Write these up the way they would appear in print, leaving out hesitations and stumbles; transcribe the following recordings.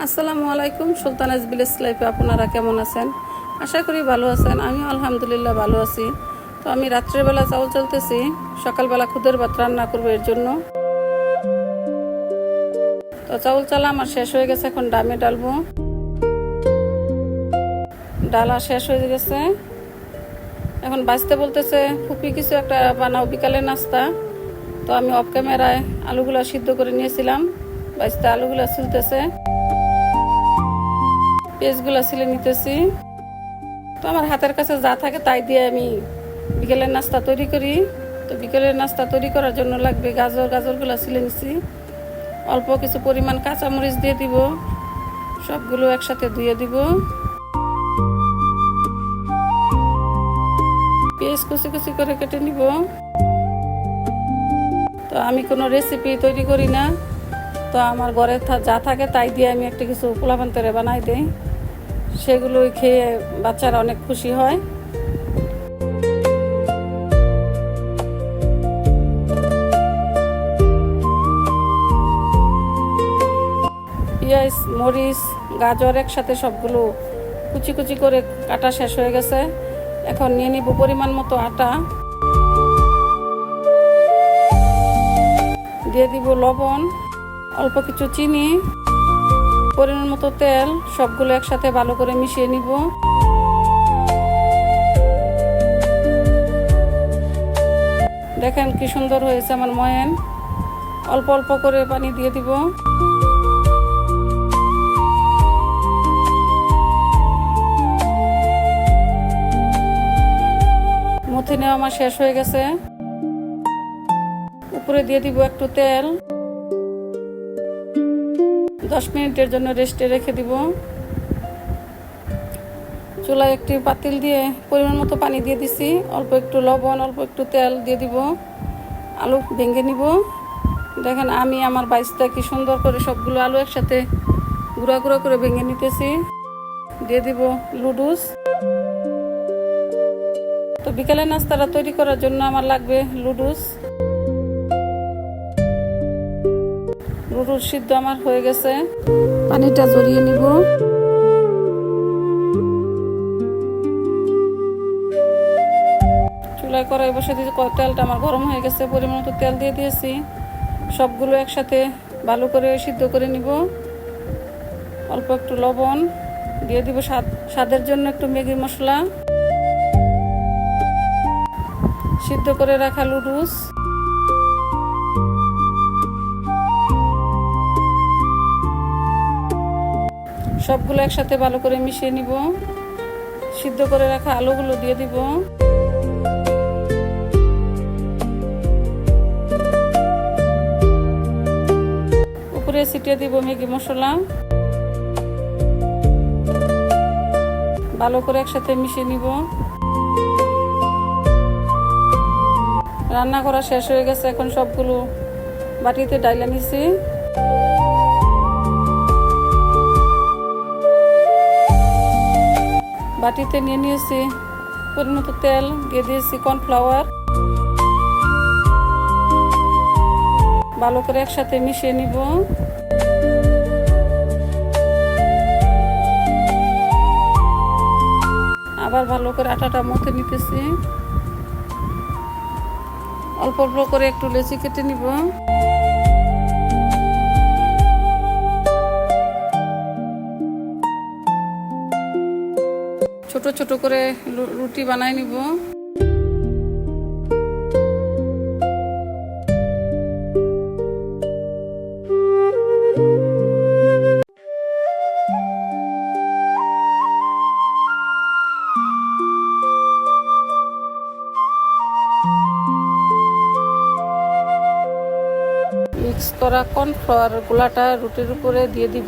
আসসালামু আলাইকুম। সুলতানাজ ভিলেজ লাইফে আপনারা কেমন আছেন? আশা করি ভালো আছেন। আমি আলহামদুলিল্লাহ ভালো আছি। তো আমি রাত্রেবেলা চাউল চলতেছি, সকালবেলা খুদের ভাত রান্না করবো এর জন্য। তো চাউল চালা আমার শেষ হয়ে গেছে, এখন ডামে ডালবো। ডালা শেষ হয়ে গেছে, এখন বাঁচতে বলতেছে ফুপি কিছু একটা বানাও বিকালের নাস্তা। তো আমি অফ ক্যামেরায় আলুগুলা সিদ্ধ করে নিয়েছিলাম, বাঁচতে আলুগুলা ছুলতেছে, পেঁয়াজগুলা ছিলে নিতেছি। তো আমার হাতের কাছে যা থাকে তাই দিয়ে আমি বিকেলের নাস্তা তৈরি করি। তো বিকেলের নাস্তা তৈরি করার জন্য লাগবে গাজরগুলা ছিলে নিছি, অল্প কিছু পরিমাণ কাঁচামরিচ দিয়ে দিব, সবগুলো একসাথে ধুয়ে দিব। পেঁয়াজ কুচি কুচি করে কেটে নিব। তো আমি কোনো রেসিপি তৈরি করি না, তো আমার ঘরে যা থাকে তাই দিয়ে আমি একটা কিছু পোলাপান্তরে বানাই দিই, সেগুলোই খেয়ে বাচ্চারা অনেক খুশি হয়। পেঁয়াজ, মরিচ, গাজর একসাথে সবগুলো কুচি কুচি করে কাটা শেষ হয়ে গেছে। এখন নিয়ে নিব পরিমাণ মতো আটা, দিয়ে দিব লবণ, অল্প কিছু চিনি, পরিমাণ মতো তেল, সবগুলো একসাথে ভালো করে মিশিয়ে নিব। দেখেন কি সুন্দর হয়েছে আমার ময়ান। অল্প অল্প করে পানি দিয়ে দিব। মথে নেওয়া আমার শেষ হয়ে গেছে। উপরে দিয়ে দিব একটু তেল, 10 মিনিটের জন্য রেস্টে রেখে দিব। চুলায় একটি পাতিল দিয়ে পরিমাণ মতো পানি দিয়ে দিছি, অল্প একটু লবণ, অল্প একটু তেল দিয়ে দিব। আলু ভেঙে নিব। দেখেন আমি আমার বাইসটা কি সুন্দর করে সবগুলো আলু একসাথে গুঁড়া গুঁড়া করে ভেঙে নিতেছি। দিয়ে দিব লুডুস। তো বিকেলের নাস্তাটা তৈরি করার জন্য আমার লাগবে লুডুস। লুডুস সিদ্ধ আমার হয়ে গেছে, পানিটা ঝরিয়ে নিব। চুলায় কড়াই বসে দিয়ে তেলটা আমার গরম হয়ে গেছে, পরিমাণ মতো তেল দিয়ে দিয়েছি। সবগুলো একসাথে ভালো করে সিদ্ধ করে নিব। অল্প একটু লবণ দিয়ে দিব, স্বাদের জন্য একটু ম্যাগি মশলা, সিদ্ধ করে রাখা লুডুস, সবগুলো একসাথে ভালো করে মিশিয়ে নিব। সিদ্ধ করে রাখা আলুগুলো দিয়ে দিব। উপরে ছিটিয়ে দিব ম্যাগি মশলা, ভালো করে একসাথে মিশিয়ে নিব। রান্না করা শেষ হয়ে গেছে, এখন সবগুলো বাটিতে ডাইলা নিছি। বাটিতে নিয়ে নিয়েছি পরিমাণ মতো তেল, দিয়ে দিয়েছি কর্নফ্লাওয়ার, ভালো করে একসাথে মিশিয়ে নিব। আবার ভালো করে আটাটা মথে নিতেছি। অল্প অল্প করে একটু লেচি কেটে নিব। ছোট ছোট করে রুটি বানাই নিব। মিক্স করা কর্নফ্লাওয়ার গুলাটা রুটির উপরে দিয়ে দিব।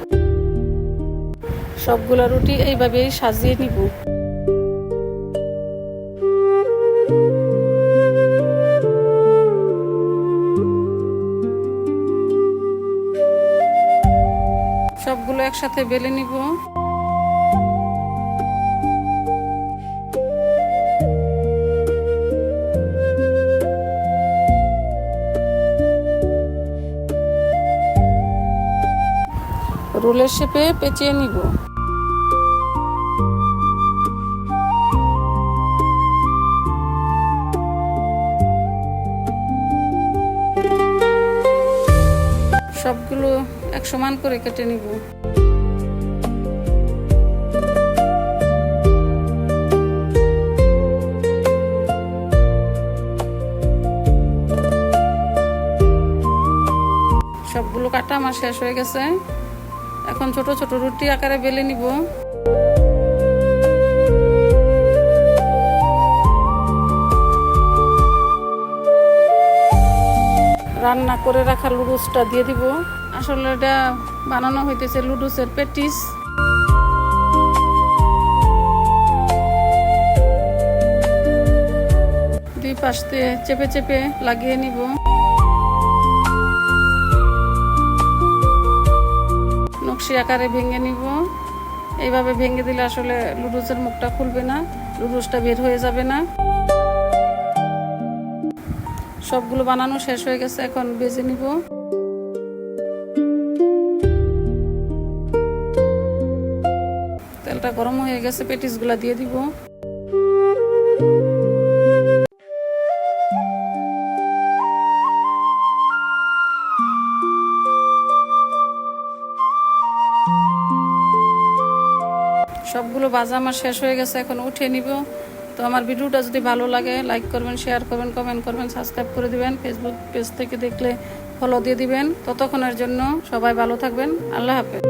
সবগুলা রুটি এইভাবেই সাজিয়ে নিব। সবগুলো একসাথে বেলে নিব। রোলের শেপে পেঁচিয়ে নিব। সবগুলো এক সমান করে কেটে নিব। সবগুলো কাটা আমার শেষ হয়ে গেছে। এখন ছোট ছোট রুটি আকারে বেলে নিব। রান্না করে রাখা লুডুসটা দিয়ে দিব। আসলে এটা বানানো হইতেছে লুডুসের পেটিস। দুই পাশ দিয়ে চেপে চেপে লাগিয়ে নিব। নকশি আকারে ভেঙে নিব। এইভাবে ভেঙে দিলে আসলে লুডুসের মুখটা খুলবে না, লুডুসটা বের হয়ে যাবে না। সবগুলো বানানো শেষ হয়ে গেছে, এখন ভেজে নিব। তেলটা গরম হয়ে গেছে, পেটিসগুলা দিয়ে দিব। সবগুলো ভাজা আমার শেষ হয়ে গেছে, এখন উঠিয়ে নিব। তো আমার ভিডিওটা যদি ভালো লাগে লাইক করবেন, শেয়ার করবেন, কমেন্ট করবেন, সাবস্ক্রাইব করে দিবেন। ফেসবুক পেজ থেকে দেখলে ফলো দিয়ে দিবেন। ততক্ষণের জন্য সবাই ভালো থাকবেন। আল্লাহ হাফেজ।